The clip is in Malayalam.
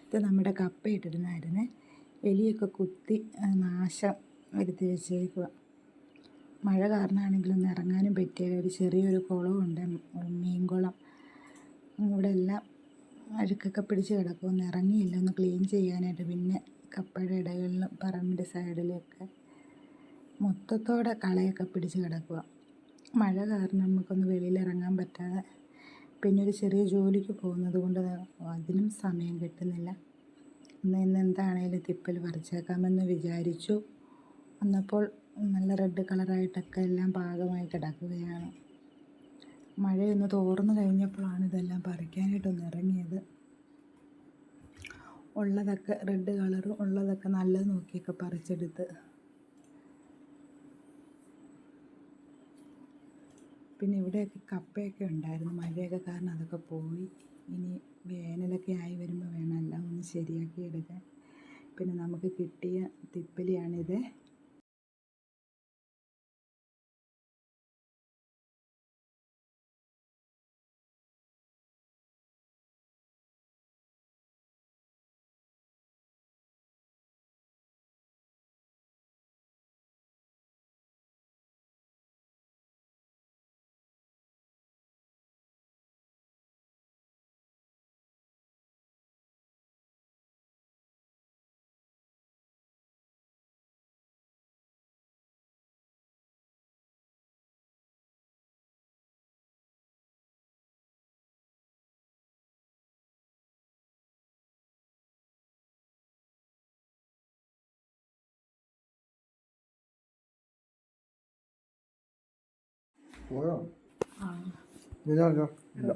ഇത് നമ്മുടെ കപ്പ ഇട്ടിരുന്നായിരുന്നേ. എലിയൊക്കെ കുത്തി നാശം വരുത്തി വെച്ചേക്കുക. മഴ കാരണമാണെങ്കിലൊന്നും ഇറങ്ങാനും പറ്റിയില്ല. ഒരു ചെറിയൊരു കുളമുണ്ട്, മീൻകുളം. ഇവിടെ എല്ലാം അഴുക്കൊക്കെ പിടിച്ച് കിടക്കും. ഒന്ന് ഇറങ്ങിയില്ല ഒന്ന് ക്ലീൻ ചെയ്യാനായിട്ട്. പിന്നെ കപ്പയുടെ ഇടകളിലും പറമ്പിൻ്റെ സൈഡിലൊക്കെ മൊത്തത്തോടെ കളയൊക്കെ പിടിച്ച് കിടക്കുക. മഴ കാരണം നമുക്കൊന്ന് വെളിയിൽ ഇറങ്ങാൻ പറ്റാതെ, പിന്നെ ഒരു ചെറിയ ജോലിക്ക് പോകുന്നത് കൊണ്ട് അതിനും സമയം കിട്ടുന്നില്ല. ഇന്ന് എന്താണേലും തിപ്പൽ പറിച്ചേക്കാമെന്ന് വിചാരിച്ചു. വന്നപ്പോൾ നല്ല റെഡ് കളറായിട്ടൊക്കെ എല്ലാം പാകമായി കിടക്കുകയാണ്. മഴയൊന്ന് തോർന്നു കഴിഞ്ഞപ്പോഴാണ് ഇതെല്ലാം പറിക്കാനായിട്ടൊന്ന് ഇറങ്ങിയത്. ഉള്ളതൊക്കെ റെഡ് കളറും ഉള്ളതൊക്കെ നല്ലത് നോക്കിയൊക്കെ പറിച്ചെടുത്ത്. പിന്നെ ഇവിടെയൊക്കെ കപ്പയൊക്കെ ഉണ്ടായിരുന്നു. മഴയൊക്കെ കാരണം അതൊക്കെ പോയി. ഇനി വേനലൊക്കെ ആയി വരുമ്പോൾ വേണം എല്ലാം ഒന്ന് ശരിയാക്കി എടുക്കാൻ. പിന്നെ നമുക്ക് കിട്ടിയ തിപ്പലിയാണിത്. പോയോ? ആ ഇല്ല.